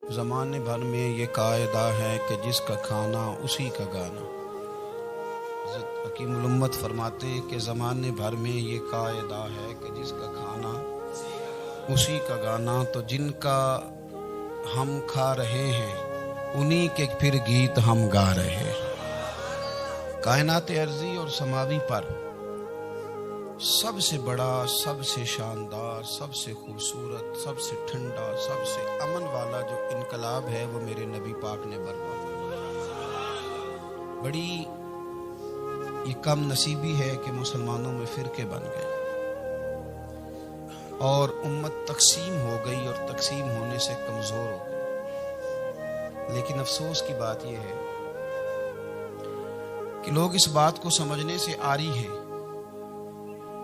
زمانے بھر میں یہ قاعدہ ہے کہ جس کا کھانا اسی کا گانا۔ حضرت حکیم الامت فرماتے ہیں کہ زمانے بھر میں یہ قاعدہ ہے کہ جس کا کھانا اسی کا گانا، تو جن کا ہم کھا رہے ہیں انہی کے پھر گیت ہم گا رہے ہیں۔ کائنات ارضی اور سماوی پر سب سے بڑا، سب سے شاندار، سب سے خوبصورت، سب سے ٹھنڈا، سب سے امن والا جو انقلاب ہے وہ میرے نبی پاک نے برپا فرمایا۔ بڑی یہ کم نصیبی ہے کہ مسلمانوں میں فرقے بن گئے اور امت تقسیم ہو گئی اور تقسیم ہونے سے کمزور ہو گئی۔ لیکن افسوس کی بات یہ ہے کہ لوگ اس بات کو سمجھنے سے عاری ہیں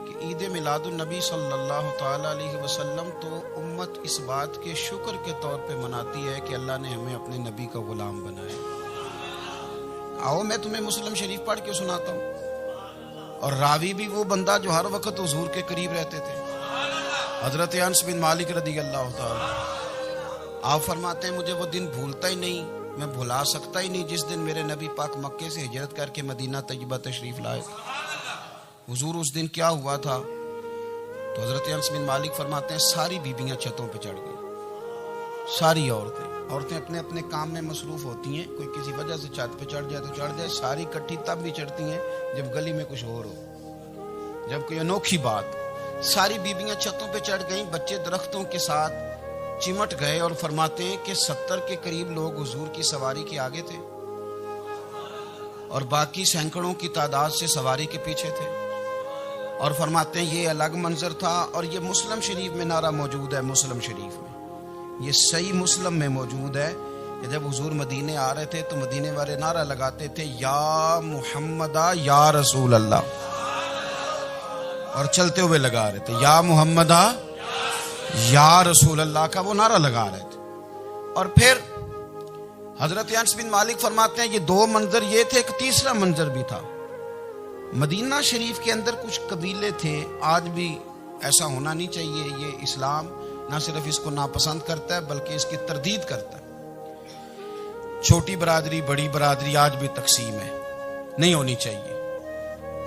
کہ عید میلاد النبی صلی اللہ تعالی علیہ وسلم تو امت اس بات کے شکر کے طور پہ مناتی ہے کہ اللہ نے ہمیں اپنے نبی کا غلام بنایا۔ آؤ میں تمہیں مسلم شریف پڑھ کے سناتا ہوں، اور راوی بھی وہ بندہ جو ہر وقت حضور کے قریب رہتے تھے، حضرت انس بن مالک رضی اللہ تعالی۔ آپ فرماتے ہیں مجھے وہ دن بھولتا ہی نہیں، میں بھلا سکتا ہی نہیں جس دن میرے نبی پاک مکے سے ہجرت کر کے مدینہ طیبہ تشریف لائے۔ حضور اس دن کیا ہوا تھا؟ تو حضرت انس بن مالک فرماتے ہیں ساری بیبیاں چھتوں پہ چڑھ گئی، ساری عورتیں اپنے اپنے کام میں مصروف ہوتی ہیں، کوئی کسی وجہ سے چھت پہ چڑھ جائے تو چڑھ جائے، ساری کٹھی تب بھی چڑھتی ہیں جب گلی میں کچھ اور ہو، جب کوئی انوکھی بات۔ ساری بیبیاں چھتوں پہ چڑھ گئیں، بچے درختوں کے ساتھ چمٹ گئے، اور فرماتے ہیں کہ 70 کے قریب لوگ حضور کی سواری کے آگے تھے اور باقی سینکڑوں کی تعداد سے سواری کے پیچھے تھے، اور فرماتے ہیں یہ الگ منظر تھا۔ اور یہ مسلم شریف میں نعرہ موجود ہے، مسلم شریف میں یہ صحیح مسلم میں موجود ہے کہ جب حضور مدینے آ رہے تھے تو مدینے والے نعرہ لگاتے تھے یا محمدہ یا رسول اللہ، اور چلتے ہوئے لگا رہے تھے یا محمدہ یا رسول اللہ کا وہ نعرہ لگا رہے تھے۔ اور پھر حضرت انس بن مالک فرماتے ہیں یہ دو منظر یہ تھے، ایک تیسرا منظر بھی تھا۔ مدینہ شریف کے اندر کچھ قبیلے تھے، آج بھی ایسا ہونا نہیں چاہیے، یہ اسلام نہ صرف اس کو ناپسند کرتا ہے بلکہ اس کی تردید کرتا ہے۔ چھوٹی برادری بڑی برادری آج بھی تقسیم ہے، نہیں ہونی چاہیے۔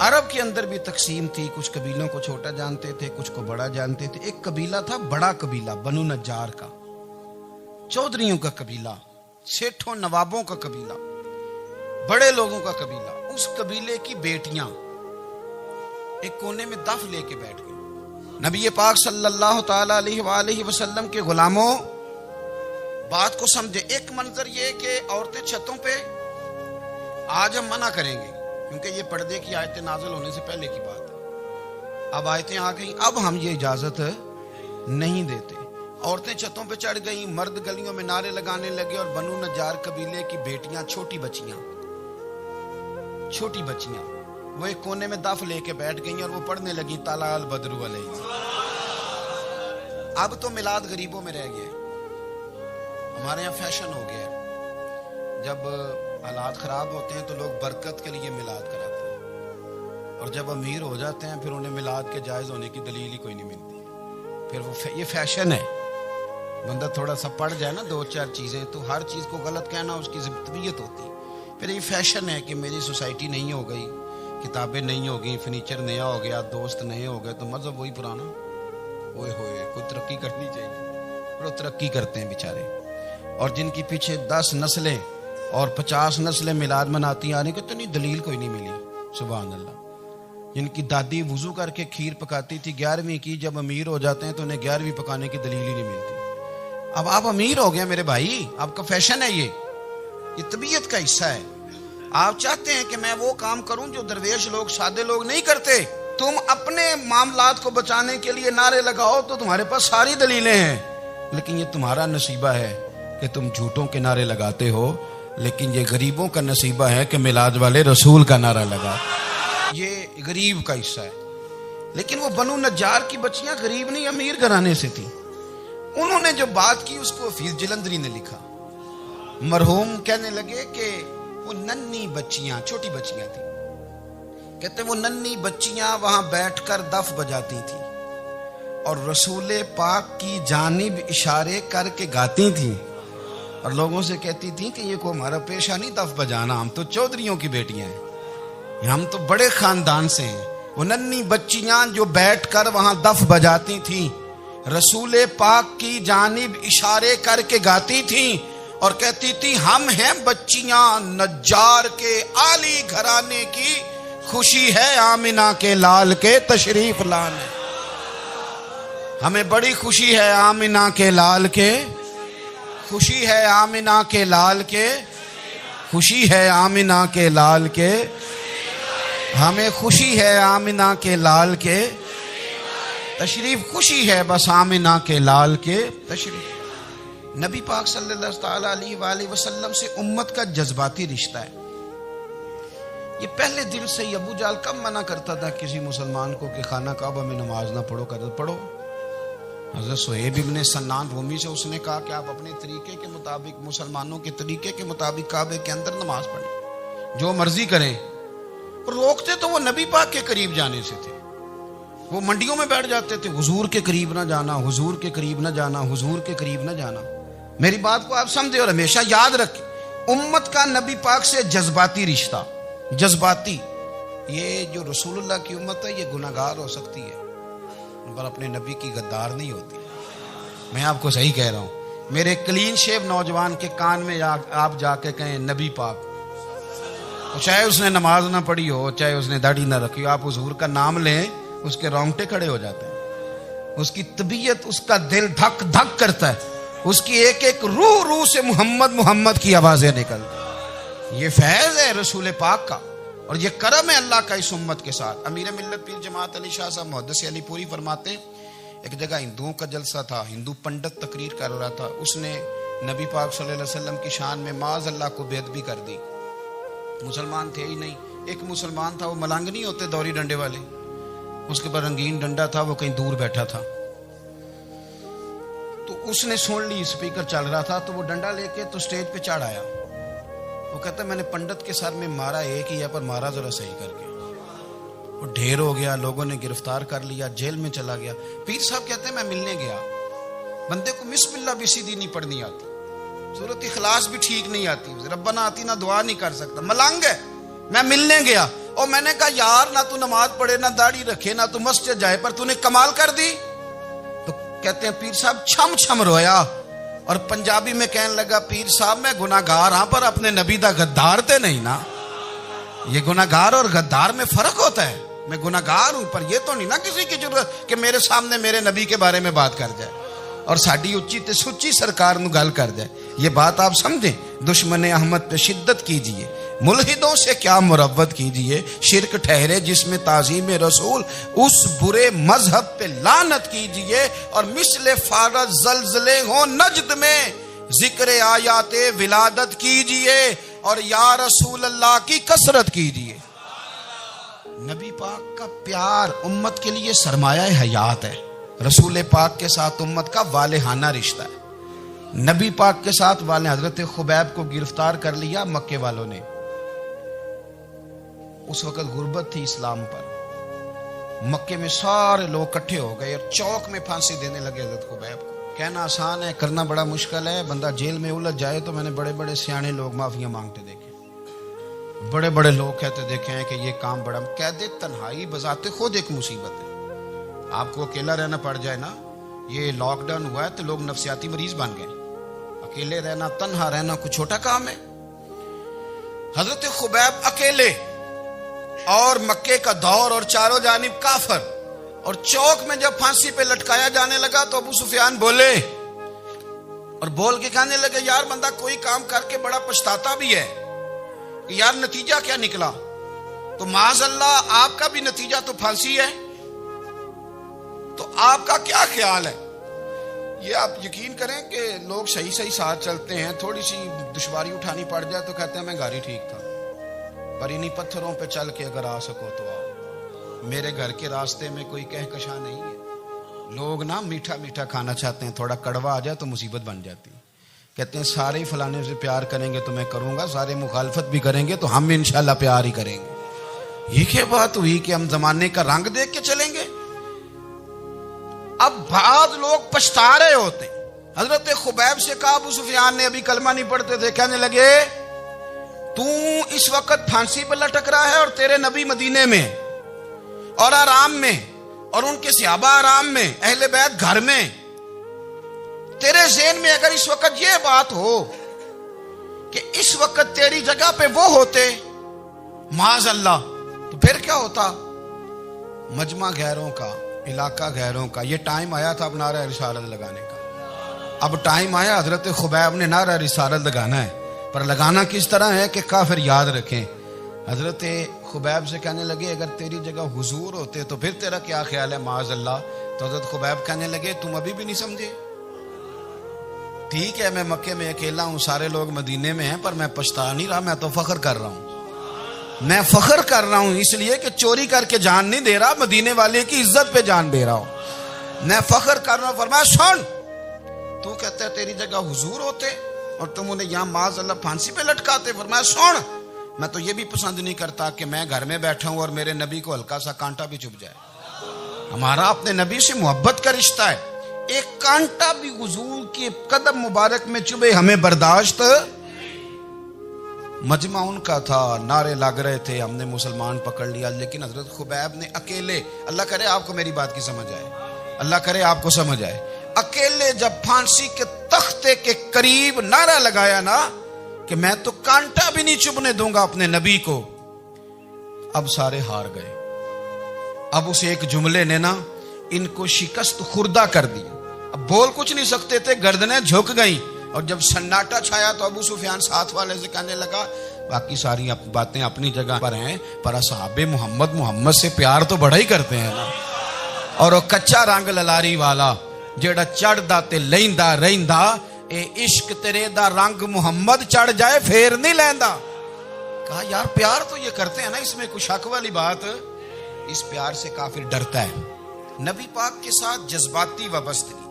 عرب کے اندر بھی تقسیم تھی، کچھ قبیلوں کو چھوٹا جانتے تھے، کچھ کو بڑا جانتے تھے۔ ایک قبیلہ تھا بڑا قبیلہ، بنو نجار کا، چودھریوں کا قبیلہ، سیٹھوں نوابوں کا قبیلہ، بڑے لوگوں کا قبیلہ۔ اس قبیلے کی بیٹیاں ایک کونے میں دف لے کے بیٹھ گئی۔ نبی پاک صلی اللہ تعالی علیہ وآلہ وسلم کے غلاموں بات کو سمجھے۔ ایک منظر یہ کہ عورتیں چھتوں پہ، آج ہم منع کریں گے کیونکہ یہ پردے کی آیتیں نازل ہونے سے پہلے کی بات ہے، اب آیتیں آ گئیں، اب ہم یہ اجازت نہیں دیتے۔ عورتیں چھتوں پہ چڑھ گئیں، مرد گلیوں میں نعرے لگانے لگے، اور بنو نجار قبیلے کی بیٹیاں، چھوٹی بچیاں وہ ایک کونے میں دف لے کے بیٹھ گئیں اور وہ پڑھنے لگی طلع البدر علیہ۔ اب تو میلاد غریبوں میں رہ گیا، ہمارے یہاں فیشن ہو گیا، جب حالات خراب ہوتے ہیں تو لوگ برکت کے لیے میلاد کراتے ہیں، اور جب امیر ہو جاتے ہیں پھر انہیں میلاد کے جائز ہونے کی دلیل ہی کوئی نہیں ملتی، پھر وہ یہ فیشن ہے۔ بندہ تھوڑا سا پڑھ جائے نا دو چار چیزیں تو ہر چیز کو غلط کہنا اس کی طبیعت ہوتی ہے۔ پھر یہ فیشن ہے کہ میری سوسائٹی نہیں ہو گئی، کتابیں نہیں ہو گئی، فرنیچر نیا ہو گیا، دوست نئے ہو گئے، تو مذہب وہی پرانا۔ ہوئے کوئی ترقی کرنی چاہیے، وہ ترقی کرتے ہیں بیچارے، اور جن کی پیچھے 10 نسلیں اور 50 نسلیں میلاد مناتی آنے کو اتنی دلیل کوئی نہیں ملی، سبحان اللہ۔ جن کی دادی وضو کر کے کھیر پکاتی تھی 11ویں کی، جب امیر ہو جاتے ہیں تو انہیں 11ویں پکانے کی دلیل ہی نہیں ملتی۔ اب آپ امیر ہو گئے میرے بھائی، آپ کا فیشن ہے، یہ طبیعت کا حصہ ہے۔ آپ چاہتے ہیں کہ میں وہ کام کروں جو درویش لوگ، سادے لوگ نہیں کرتے۔ تم اپنے معاملات کو بچانے کے لیے نعرے لگاؤ تو تمہارے پاس ساری دلیلیں ہیں، لیکن یہ تمہارا نصیبہ ہے کہ تم جھوٹوں کے نعرے لگاتے ہو، لیکن یہ غریبوں کا نصیبہ ہے کہ میلاد والے رسول کا نعرہ لگا، یہ غریب کا حصہ ہے۔ لیکن وہ بنو نجار کی بچیاں غریب نہیں، امیر گھرانے سے تھیں۔ انہوں نے جو بات کی اس کو حفیظ جلندری نے لکھا۔ مرحوم کہنے لگے کہ وہ ننھی بچیاں، چھوٹی بچیاں تھیں، کہتے وہ ننھی بچیاں وہاں بیٹھ کر دف بجاتی تھیں اور رسول پاک کی جانب اشارے کر کے گاتی تھیں اور لوگوں سے کہتی تھی کہ یہ کو ہمارا پیشہ نہیں دف بجانا، ہم تو چودھریوں کی بیٹیاں ہیں، ہم تو بڑے خاندان سے ہیں۔ وہ ننھی بچیاں جو بیٹھ کر وہاں دف بجاتی تھیں، رسول پاک کی جانب اشارے کر کے گاتی تھیں اور کہتی تھی ہم ہیں بچیاں نجار کے عالی گھرانے کی، خوشی ہے آمنہ کے لال کے تشریف لانے، ہمیں بڑی خوشی ہے آمنہ کے لال کے، خوشی ہے آمنہ کے لال کے، خوشی ہے آمنہ کے لال کے، ہمیں خوشی ہے آمنہ کے لال کے تشریف، خوشی ہے بس آمنہ کے لال کے تشریف۔ نبی پاک صلی اللہ تعالیٰ علیہ وآلہ وسلم سے امت کا جذباتی رشتہ ہے۔ یہ پہلے دن سے ہی ابو جہل کب منع کرتا تھا کسی مسلمان کو کہ خانہ کعبہ میں نماز نہ پڑھو، کہتا پڑھو۔ حضرت صہیب ابن سنان رومی سے اس نے کہا کہ آپ اپنے طریقے کے مطابق، مسلمانوں کے طریقے کے مطابق کعبے کے اندر نماز پڑھیں، جو مرضی کریں۔ روکتے تو وہ نبی پاک کے قریب جانے سے تھے، وہ منڈیوں میں بیٹھ جاتے تھے، حضور کے قریب نہ جانا، حضور کے قریب نہ جانا، حضور کے قریب نہ جانا۔ میری بات کو آپ سمجھے اور ہمیشہ یاد رکھیں، امت کا نبی پاک سے جذباتی رشتہ، جذباتی۔ یہ جو رسول اللہ کی امت ہے یہ گناہگار ہو سکتی ہے پر اپنے نبی کی غدار نہیں ہوتی۔ میں آپ کو صحیح کہہ رہا ہوں، میرے کلین شیو نوجوان کے کان میں آپ جا کے کہیں نبی پاک، چاہے اس نے نماز نہ پڑھی ہو، چاہے اس نے داڑھی نہ رکھی ہو، آپ حضور کا نام لیں، اس کے رونگٹے کھڑے ہو جاتے ہیں، اس کی طبیعت، اس کا دل دھک دھک کرتا ہے، اس کی ایک ایک روح سے محمد محمد کی آوازیں نکلتی۔ یہ فیض ہے رسول پاک کا اور یہ کرم ہے اللہ کا اس امت کے ساتھ۔ امیر ملت پیر جماعت علی شاہ صاحب محدث علی پوری فرماتے ہیں ایک جگہ ہندوؤں کا جلسہ تھا، ہندو پنڈت تقریر کر رہا تھا، اس نے نبی پاک صلی اللہ علیہ وسلم کی شان میں معاذ اللہ کو بے ادبی کر دی۔ مسلمان تھے ہی نہیں، ایک مسلمان تھا، وہ ملنگ نہیں ہوتے دوری ڈنڈے والے، اس کے پر رنگین ڈنڈا تھا، وہ کہیں دور بیٹھا تھا، تو اس نے سن لی، اسپیکر چل رہا تھا، تو وہ ڈنڈا لے کے تو سٹیج پہ چڑھ آیا۔ وہ کہتا ہے میں نے پنڈت کے سر میں مارا ایک ہی ہے پر مارا ذرا صحیح کر کے، وہ ڈھیر ہو گیا، لوگوں نے گرفتار کر لیا، جیل میں چلا گیا۔ پیر صاحب کہتے ہیں میں ملنے گیا، بندے کو بسم اللہ بھی سیدھی نہیں پڑھنی آتی، سورۃ اخلاص بھی ٹھیک نہیں آتی، ربنا آتی نہ دعا نہیں کر سکتا، ملنگ ہے۔ میں ملنے گیا اور میں نے کہا یار نہ تو نماز پڑھے، نہ داڑھی رکھے، نہ تو مسجد جائے، پر تو نے کمال کر دی۔ تو کہتے ہیں پیر صاحب چھم چھم رویا اور پنجابی میں کہنے لگا پیر صاحب میں گناہگار ہاں پر اپنے نبی دا غدار تے نہیں نا۔ یہ گناہگار اور غدار میں فرق ہوتا ہے، میں گناہگار ہوں پر یہ تو نہیں نا کسی کی ضرورت کہ میرے سامنے میرے نبی کے بارے میں بات کر جائے اور ساڈی اچھی تے سچی سرکار نو گل کر جائے۔ یہ بات آپ سمجھیں، دشمن احمد پہ شدت کیجئے، ملحدوں سے کیا مروت کیجئے، شرک ٹھہرے جس میں تعظیم رسول، اس برے مذہب پہ لعنت کیجئے، اور مثل فارض زلزلے ہوں نجد میں ذکر آیات ولادت کیجئے اور یا رسول اللہ کی کثرت کیجئے۔ نبی پاک کا پیار امت کے لیے سرمایہ حیات ہے۔ رسول پاک کے ساتھ امت کا والہانہ رشتہ ہے۔ نبی پاک کے ساتھ والے حضرت خبیب کو گرفتار کر لیا مکے والوں نے، اس وقت غربت تھی اسلام پر، مکے میں سارے لوگ کٹھے ہو گئے اور چوک میں پھانسی دینے لگے حضرت خبیب کو۔ کہنا آسان ہے، کرنا بڑا مشکل ہے، بندہ جیل میں الجھ جائے تو میں نے بڑے بڑے سیانے لوگ معافیاں مانگتے دیکھے، بڑے بڑے لوگ کہتے دیکھے ہیں کہ یہ کام بڑا، قید تنہائی بذات خود ایک مصیبت ہے۔ آپ کو اکیلا رہنا پڑ جائے نا، یہ لاک ڈاؤن ہوا ہے تو لوگ نفسیاتی مریض بن گئے، اکیلے رہنا، تنہا رہنا کوئی چھوٹا کام ہے۔ حضرت خبیب اکیلے اور مکے کا دور اور چاروں جانب کافر، اور چوک میں جب پھانسی پہ لٹکایا جانے لگا تو ابو سفیان بولے اور بول کے کہنے لگے یار بندہ کوئی کام کر کے بڑا پچھتاتا بھی ہے، یار نتیجہ کیا نکلا؟ تو معاذ اللہ آپ کا بھی نتیجہ تو پھانسی ہے، تو آپ کا کیا خیال ہے؟ یہ آپ یقین کریں کہ لوگ صحیح صحیح ساتھ چلتے ہیں، تھوڑی سی دشواری اٹھانی پڑ جائے تو کہتے ہیں میں گاڑی ٹھیک تھا، پر انہی پتھروں پہ چل کے اگر آ سکو تو آؤ، میرے گھر کے راستے میں کوئی کہکشاں نہیں ہے۔ لوگ نا میٹھا میٹھا کھانا چاہتے ہیں، تھوڑا کڑوا آ جائے تو مصیبت بن جاتی، کہتے ہیں سارے فلانے سے پیار کریں گے تو میں کروں گا، سارے مخالفت بھی کریں گے تو ہم انشاءاللہ پیار ہی کریں گے۔ یہ کیا بات ہوئی کہ ہم زمانے کا رنگ دیکھ کے چلیں گے؟ اب بعض لوگ پچھتا رہے ہوتے ہیں، حضرت خبیب سے کہا، ابو سفیان نے ابھی کلمہ نہیں پڑھتے تھے، کہنے لگے تو اس وقت پھانسی پہ لٹک رہا ہے اور تیرے نبی مدینے میں اور آرام میں، اور ان کے صحابہ آرام میں، اہل بیت گھر میں، تیرے ذہن میں اگر اس وقت یہ بات ہو کہ اس وقت تیری جگہ پہ وہ ہوتے معاذ اللہ، تو پھر کیا ہوتا؟ مجمع غیروں کا، علاقہ غیروں کا، یہ ٹائم آیا تھا اب نعرہ رسالت لگانے کا، اب ٹائم آیا حضرت خبیب نے نعرہ رسالت لگانا ہے، پر لگانا کس طرح ہے کہ کافر یاد رکھیں۔ حضرت خبیب سے کہنے لگے اگر تیری جگہ حضور ہوتے تو پھر تیرا کیا خیال ہے معاذ اللہ؟ تو حضرت خبیب کہنے لگے تم ابھی بھی نہیں سمجھے؟ ٹھیک ہے میں مکے میں اکیلا ہوں، سارے لوگ مدینے میں ہیں، پر میں پچھتا نہیں رہا، میں تو فخر کر رہا ہوں، میں فخر کر رہا ہوں اس لیے کہ چوری کر کے جان نہیں دے رہا، مدینے والے کی عزت پہ جان دے رہا ہوں، میں فخر کر رہا ہوں۔ فرمایا سن، تو کہتا ہے تیری جگہ حضور ہوتے اور تم انہیں یہاں معاذ اللہ پھانسی پہ لٹکاتے۔ فرمایا سن، میں تو یہ بھی پسند نہیں کرتا کہ میں گھر میں بیٹھا ہوں اور میرے نبی کو ہلکا سا کانٹا بھی چبھ جائے، ہمارا اپنے نبی سے محبت کا رشتہ ہے، ایک کانٹا بھی حضور کے قدم مبارک میں چبھے ہمیں برداشت۔ مجمع ان کا تھا، نعرے لگ رہے تھے، ہم نے مسلمان پکڑ لیا، لیکن حضرت خبیب نے اکیلے، اللہ کرے آپ کو میری بات کی سمجھ آئے، اللہ کرے آپ کو سمجھ آئے، اکیلے جب پھانسی کے تختے کے قریب نعرہ لگایا نا کہ میں تو کانٹا بھی نہیں چبھنے دوں گا اپنے نبی کو، اب سارے ہار گئے۔ اب اس ایک جملے نے نا ان کو شکست خوردہ کر دی، اب بول کچھ نہیں سکتے تھے، گردنیں جھک گئیں، اور جب سناٹا چھایا تو ابو سفیان ساتھ والے سے کہنے لگا باقی ساری باتیں اپنی جگہ پر ہیں، پر اصحاب محمد سے پیار تو بڑا ہی کرتے ہیں نا، اور وہ کچا رنگ للاری والا جیڑا چڑھ دا تے لیندا رہندا، اے عشق تیرے دا رنگ محمد چڑھ جائے پھر نہیں لیندا۔ کہا یار پیار تو یہ کرتے ہیں نا، اس میں کوئی شک والی بات؟ اس پیار سے کافر ڈرتا ہے۔ نبی پاک کے ساتھ جذباتی وابستگی،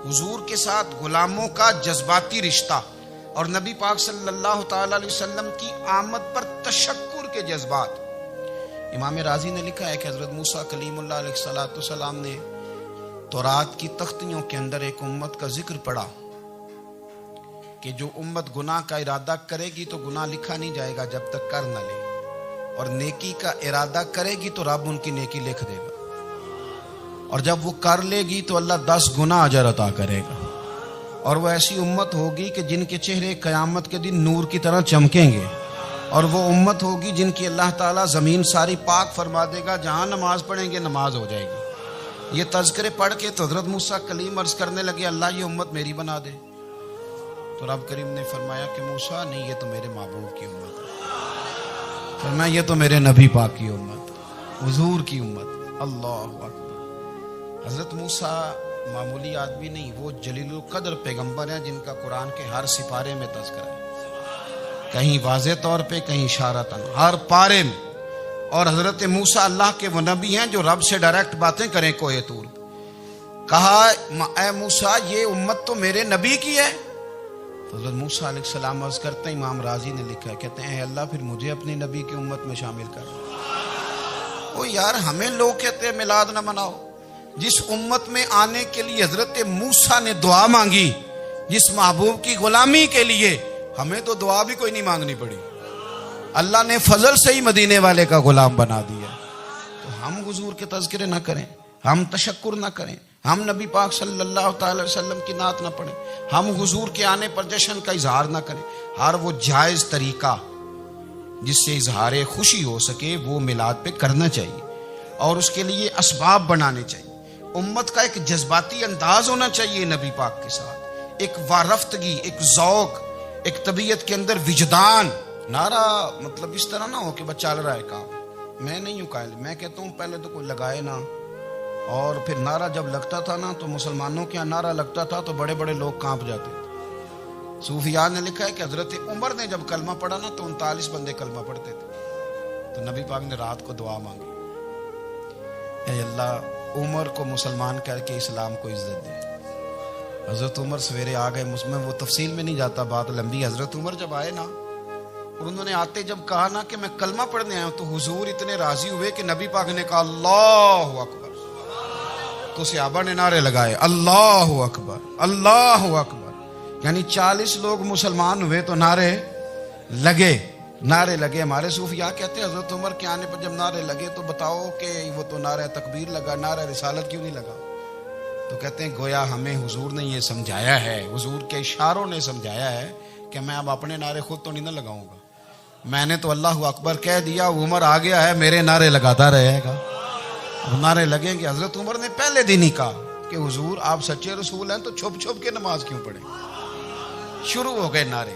حضور کے ساتھ غلاموں کا جذباتی رشتہ، اور نبی پاک صلی اللہ تعالی علیہ وسلم کی آمد پر تشکر کے جذبات۔ امام رازی نے لکھا ہے کہ حضرت موسیٰ کلیم اللہ علیہ السلام نے تورات کی تختیوں کے اندر ایک امت کا ذکر پڑھا کہ جو امت گناہ کا ارادہ کرے گی تو گناہ لکھا نہیں جائے گا جب تک کر نہ لے، اور نیکی کا ارادہ کرے گی تو رب ان کی نیکی لکھ دے گا، اور جب وہ کر لے گی تو اللہ 10 گنا اجر عطا کرے گا، اور وہ ایسی امت ہوگی کہ جن کے چہرے قیامت کے دن نور کی طرح چمکیں گے، اور وہ امت ہوگی جن کی اللہ تعالیٰ زمین ساری پاک فرما دے گا، جہاں نماز پڑھیں گے نماز ہو جائے گی۔ یہ تذکرے پڑھ کے تو حضرت موسیٰ کلیم عرض کرنے لگے اللہ یہ امت میری بنا دے، تو رب کریم نے فرمایا کہ موسیٰ نہیں، یہ تو میرے محبوب کی امت ہے، فرمایا یہ تو میرے نبی پاک کی امت، حضور کی امت۔ اللہ اکبر۔ حضرت موسیٰ معمولی آدمی نہیں، وہ جلیل القدر پیغمبر ہیں جن کا قرآن کے ہر سپارے میں تذکرہ ہے، کہیں واضح طور پہ کہیں اشارتاً، ہر پارے میں۔ اور حضرت موسیٰ اللہ کے وہ نبی ہیں جو رب سے ڈائریکٹ باتیں کریں کوہ طور۔ کہا اے موسیٰ یہ امت تو میرے نبی کی ہے، تو حضرت موسیٰ علیہ السلام عرض کرتے ہیں، امام رازی نے لکھا ہے، کہتے ہیں اے اللہ پھر مجھے اپنی نبی کی امت میں شامل کر۔ او یار ہمیں لوگ کہتے ہیں میلاد نہ مناؤ، جس امت میں آنے کے لیے حضرت موسیٰ نے دعا مانگی، جس محبوب کی غلامی کے لیے، ہمیں تو دعا بھی کوئی نہیں مانگنی پڑی، اللہ نے فضل سے ہی مدینے والے کا غلام بنا دیا۔ تو ہم حضور کے تذکرے نہ کریں، ہم تشکر نہ کریں، ہم نبی پاک صلی اللہ تعالی وسلم کی نعت نہ پڑھیں، ہم حضور کے آنے پر جشن کا اظہار نہ کریں، ہر وہ جائز طریقہ جس سے اظہار خوشی ہو سکے وہ میلاد پہ کرنا چاہیے، اور اس کے لیے اسباب بنانے چاہیے۔ امت کا ایک جذباتی انداز ہونا چاہیے نبی پاک کے ساتھ، ایک وارفتگی، ایک ذوق، ایک طبیعت کے اندر وجدان۔ نعرہ مطلب اس طرح نہ ہو کہ بس چل رہا ہے کام، میں نہیں ہوں قائل، میں کہتا ہوں پہلے تو کوئی لگائے نا، اور پھر نعرہ جب لگتا تھا نا تو مسلمانوں کے یہاں نعرہ لگتا تھا تو بڑے بڑے لوگ کانپ جاتے تھے۔ صوفیاء نے لکھا ہے کہ حضرت عمر نے جب کلمہ پڑھا نا تو 39 بندے کلمہ پڑھتے تھے، تو نبی پاک نے رات کو دعا مانگی، اے اللہ عمر کو مسلمان کر کے اسلام کو عزت دے۔ حضرت عمر سویرے آ گئے، میں وہ تفصیل میں نہیں جاتا، بات لمبی۔ حضرت عمر جب آئے نا اور انہوں نے آتے جب کہا نا کہ میں کلمہ پڑھنے آیا ہوں، تو حضور اتنے راضی ہوئے کہ نبی پاک نے کہا اللہ اکبر، تو صحابہ نے نعرے لگائے اللہ اکبر اللہ اکبر، یعنی 40 لوگ مسلمان ہوئے تو نعرے لگے ہمارے صوفیاء کہتے ہیں حضرت عمر کے آنے پر جب نعرے لگے تو بتاؤ کہ وہ تو نعرہ تکبیر لگا، نعرہ رسالت کیوں نہیں لگا؟ تو کہتے ہیں گویا ہمیں حضور نے یہ سمجھایا ہے، حضور کے اشاروں نے سمجھایا ہے کہ میں اب اپنے نعرے خود تو نہیں نہ لگاؤں گا، میں نے تو اللہ اکبر کہہ دیا، عمر آ گیا ہے میرے نعرے لگاتا رہے گا، اب نعرے لگیں گے۔ حضرت عمر نے پہلے دن ہی کہا کہ حضور آپ سچے رسول ہیں تو چھپ چھپ کے نماز کیوں پڑھیں؟ شروع ہو گئے نعرے،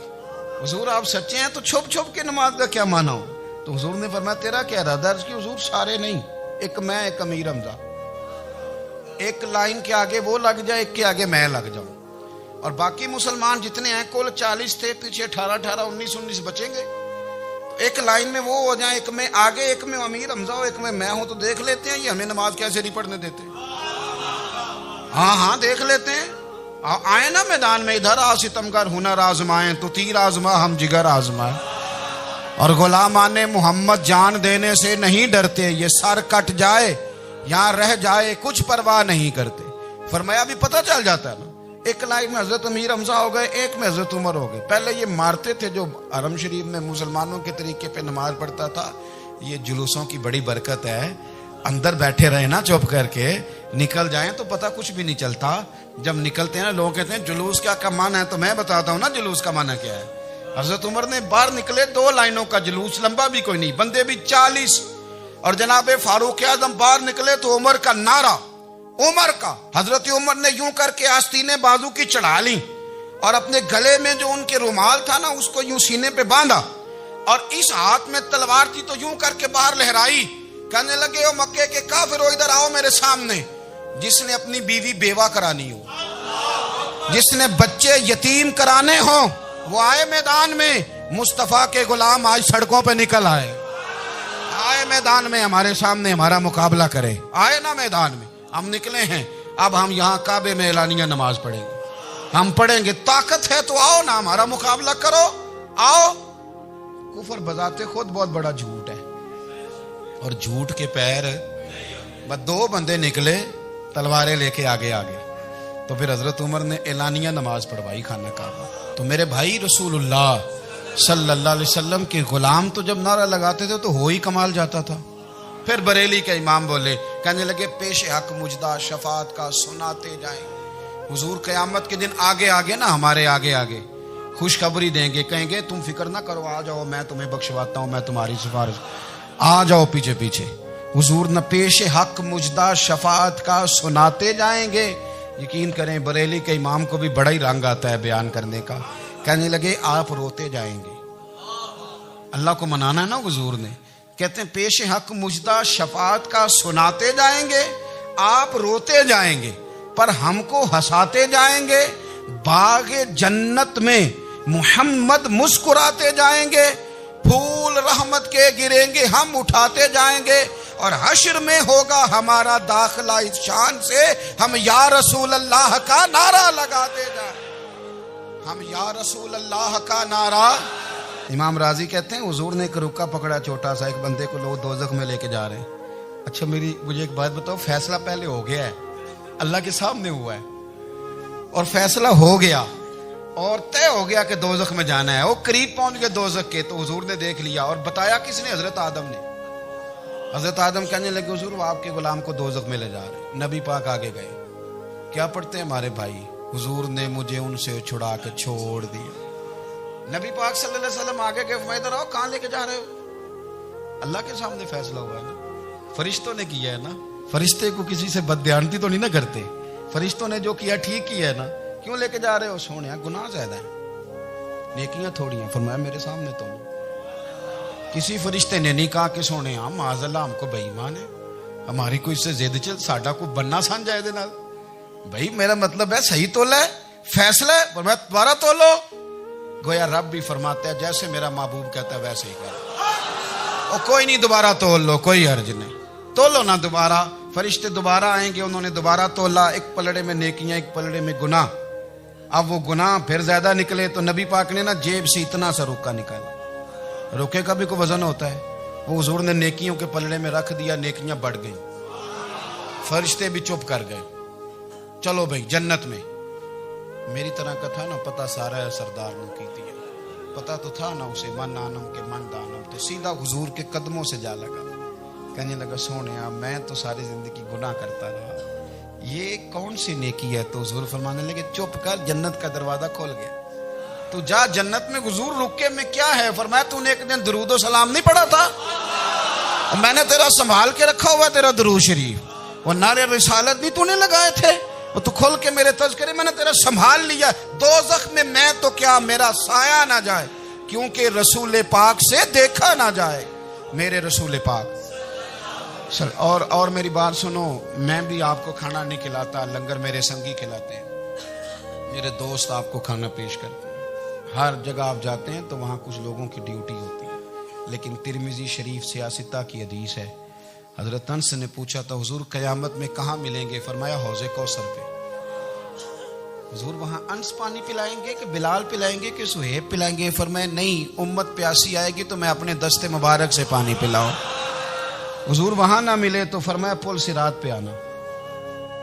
حضور آپ سچے ہیں تو چھپ چھپ کے نماز کا کیا معنی ہو؟ تو حضور نے فرمایا تیرا کیا ارادہ؟ عرض کی حضور سارے نہیں، ایک میں ایک امیر حمزہ، ایک لائن کے آگے وہ لگ جائے، ایک کے آگے میں لگ جاؤں، اور باقی مسلمان جتنے ہیں کل 40 تھے، پیچھے 18 19 بچیں گے، ایک لائن میں وہ ہو جائیں، ایک میں آگے ایک میں امیر حمزہ ہو، ایک میں ہوں، تو دیکھ لیتے ہیں یہ ہمیں نماز کیسے نہیں پڑھنے دیتے۔ ہاں دیکھ لیتے ہیں، آئے نا میدان میں، ادھر آ ستمگر ہنر آزمائیں تو تیر آزما ہم جگر آزمائیں، اور غلامان محمد جان دینے سے نہیں ڈرتے، یہ سر کٹ جائے یہاں رہ جائے کچھ پرواہ نہیں کرتے۔ فرمایا بھی پتہ چل جاتا ہے نا، ایک لائن میں حضرت امیر حمزہ ہو گئے، ایک میں حضرت عمر ہو گئے۔ پہلے یہ مارتے تھے جو حرم شریف میں مسلمانوں کے طریقے پہ نماز پڑھتا تھا، یہ جلوسوں کی بڑی برکت ہے، اندر بیٹھے رہے نا چپ کر کے، نکل جائیں تو پتہ کچھ بھی نہیں چلتا۔ جب نکلتے ہیں نا لوگ کہتے ہیں جلوس کیا معنی ہے، تو میں بتاتا ہوں نا جلوس کا معنی کیا ہے۔ حضرت عمر نے باہر نکلے 2 لائنوں کا جلوس، لمبا بھی کوئی نہیں، بندے بھی 40، اور جناب فاروق اعظم باہر نکلے تو عمر کا نعرہ، عمر کا، حضرت عمر نے یوں کر کے آستینیں بازو کی چڑھا لی، اور اپنے گلے میں جو ان کے رومال تھا نا اس کو یوں سینے پہ باندھا، اور اس ہاتھ میں تلوار تھی تو یوں کر کے باہر لہرائی، کہنے لگے او مکے کے کافرو ادھر آؤ میرے سامنے، جس نے اپنی بیوی بیوہ کرانی ہو، جس نے بچے یتیم کرانے ہوں، وہ آئے میدان میں، مصطفیٰ کے غلام آج سڑکوں پہ نکل آئے میدان میں ہمارے سامنے ہمارا مقابلہ کرے، آئے نا میدان میں، ہم نکلے ہیں، اب ہم یہاں کعبے میں اعلانیہ نماز پڑھیں گے، ہم پڑھیں گے، طاقت ہے تو آؤ نا ہمارا مقابلہ کرو، آؤ۔ کفر بذات خود بہت بڑا جھوٹ ہے، اور جھوٹ کے پیر، بس 2 بندے نکلے تلواریں لے کے آگے تو پھر حضرت عمر نے اعلانیہ نماز پڑھوائی خانہ کعبہ۔ تو میرے بھائی رسول اللہ صلی اللہ علیہ وسلم کے غلام تو جب نعرہ لگاتے تھے تو ہو ہی کمال جاتا تھا۔ پھر بریلی کے امام بولے، کہنے لگے پیش حق مجدہ شفاعت کا سناتے جائیں، حضور قیامت کے دن آگے نا ہمارے آگے خوشخبری دیں گے، کہیں گے تم فکر نہ کرو، آ جاؤ میں تمہیں بخشواتا ہوں، میں تمہاری سفارش، آ جاؤ پیچھے۔ حضور نہ پیش حق مجدہ شفاعت کا سناتے جائیں گے۔ یقین کریں بریلی کے امام کو بھی بڑا ہی رنگ آتا ہے بیان کرنے کا، کہنے لگے آپ روتے جائیں گے، اللہ کو منانا ہے نا حضور نے، کہتے ہیں پیش حق مجدہ شفاعت کا سناتے جائیں گے، آپ روتے جائیں گے پر ہم کو ہنساتے جائیں گے، باغ جنت میں محمد مسکراتے جائیں گے، پھول رحمت کے گریں گے ہم اٹھاتے جائیں گے، اور حشر میں ہوگا ہمارا داخلہ اس شان سے ہم یا رسول اللہ کا نعرہ لگاتے جائیں، ہم یا رسول اللہ کا نعرہ۔ امام راضی کہتے ہیں حضور نے ایک رکا پکڑا چھوٹا سا، ایک بندے کو لوگ دوزخ میں لے کے جا رہے ہیں۔ اچھا مجھے ایک بات بتاؤ، فیصلہ پہلے ہو گیا ہے، اللہ کے سامنے ہوا ہے، اور فیصلہ ہو گیا اور طے ہو گیا کہ دوزخ میں جانا ہے، وہ قریب پہنچ گئے دوزخ کے، تو حضور نے دیکھ لیا، اور بتایا کس نے؟ حضرت آدم نے۔ حضرت آدم کہنے لگے حضور وہ آپ کے غلام کو دوزخ میں لے جا رہے۔ نبی پاک آگے گئے، کیا پڑھتے ہیں ہمارے بھائی؟ حضور نے مجھے ان سے چھڑا کے چھوڑ دیا۔ نبی پاک صلی اللہ علیہ وسلم آگے گئے، فرمایا ادھر آؤ، کہاں لے کے جا رہے ہو؟ اللہ کے سامنے فیصلہ ہوا ہے نا، فرشتوں نے کیا ہے نا، فرشتے کو کسی سے بددیانتی تو نہیں نہ کرتے، فرشتوں نے جو کیا ٹھیک کیا ہے نا، کیوں لے کے جا رہے ہو؟ سونے گناہ زیادہ ہیں، نیکیاں تھوڑی ہیں، فرمایا میرے سامنے تو نہیں۔ کسی فرشتے نے نہیں کہا کہ سونے معاذ اللہ ہم کو بے ایمان ہے، ہماری کوئی اس سے زید چل ساڈا کو بننا سان جائے دے نال، بھائی میرا مطلب ہے صحیح تول ہے، فیصلہ ہے، فرمایا دوبارہ تولو۔ گویا رب بھی فرماتا ہے جیسے میرا محبوب کہتا ہے ویسے ہی کرو، اور کوئی نہیں دوبارہ تول لو، کوئی حرج نہیں، تولو نہ دوبارہ۔ فرشتے دوبارہ آئیں گے، انہوں نے دوبارہ تولا، ایک پلڑے میں نیکیاں ایک پلڑے میں گناہ۔ اب وہ گناہ پھر زیادہ نکلے تو نبی پاک نے نا جیب سے اتنا سا روکا نکالا، روکے کا بھی کوئی وزن ہوتا ہے، وہ حضور نے نیکیوں کے پلڑے میں رکھ دیا، نیکیاں بڑھ گئیں۔ فرشتے بھی چپ کر گئے. چلو بھائی جنت میں. میری طرح کا تھا نا پتہ سارا ہے سردار نے کی دیا, پتہ تو تھا نا اسے من آنم کے من دانم, تو سیدھا حضور کے قدموں سے جا لگا. کہنے لگا سونیا میں تو ساری زندگی گناہ کرتا رہا, یہ کون سی نیکی ہے؟ تو حضور فرمانے لگے چپ کر, جنت کا دروازہ کھول گیا. تو جا جنت میں. حضور رکے میں کیا ہے؟ فرمایا تو نے ایک دن درود و سلام نہیں پڑھا تھا, میں نے تیرا سنبھال کے رکھا ہوا تیرا درود شریف, وہ نعرے رسالت بھی تو نے لگائے تھے, وہ تو کھول کے میرے تذکرے میں نے تیرا سنبھال لیا. دوزخ میں تو کیا میرا سایہ نہ جائے, کیونکہ رسول پاک سے دیکھا نہ جائے. میرے رسول پاک اور میری بات سنو, میں بھی آپ کو کھانا نہیں کھلاتا, لنگر میرے سنگی کھلاتے ہیں, میرے دوست آپ کو کھانا پیش کرتے ہیں. ہر جگہ آپ جاتے ہیں تو وہاں کچھ لوگوں کی ڈیوٹی ہوتی ہے, لیکن ترمذی شریف سیاستہ کی حدیث ہے. حضرت انس نے پوچھا تھا حضور قیامت میں کہاں ملیں گے؟ فرمایا حوض کوثر پہ. حضور وہاں انس پانی پلائیں گے کہ بلال پلائیں گے کہ سہیب پلائیں گے؟ فرمایا نہیں, امت پیاسی آئے گی تو میں اپنے دست مبارک سے پانی پلاؤں. حضور وہاں نہ ملے تو فرمایا پل صراط پہ آنا,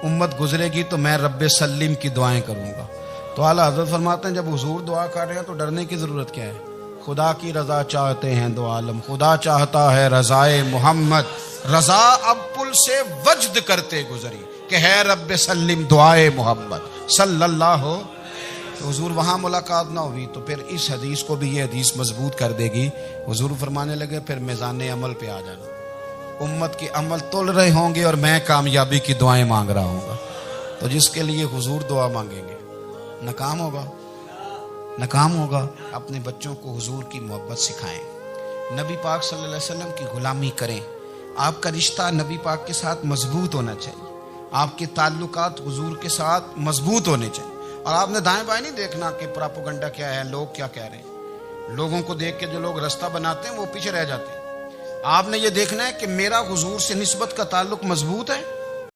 امت گزرے گی تو میں رب سلم کی دعائیں کروں گا. تو اعلیٰ حضرت فرماتے ہیں جب حضور دعا کر رہے ہیں تو ڈرنے کی ضرورت کیا ہے؟ خدا کی رضا چاہتے ہیں دو عالم, خدا چاہتا ہے رضائے محمد, رضا اب پل سے وجد کرتے گزری کہ ہے رب سلم دعائے محمد صلی اللہ ہو. تو حضور وہاں ملاقات نہ ہوئی تو پھر اس حدیث کو بھی یہ حدیث مضبوط کر دے گی. حضور فرمانے لگے پھر میزان عمل پہ آ جانا, امت کے عمل تول رہے ہوں گے اور میں کامیابی کی دعائیں مانگ رہا ہوں گا. تو جس کے لیے حضور دعا مانگیں گے ناکام ہوگا. اپنے بچوں کو حضور کی محبت سکھائیں, نبی پاک صلی اللہ علیہ وسلم کی غلامی کریں. آپ کا رشتہ نبی پاک کے ساتھ مضبوط ہونا چاہیے, آپ کے تعلقات حضور کے ساتھ مضبوط ہونے چاہیے. اور آپ نے دائیں بائیں نہیں دیکھنا کہ پراپوگنڈا کیا ہے, لوگ کیا کہہ رہے ہیں. لوگوں کو دیکھ کے جو لوگ رستہ بناتے ہیں وہ پیچھے رہ جاتے ہیں. آپ نے یہ دیکھنا ہے کہ میرا حضور سے نسبت کا تعلق مضبوط ہے,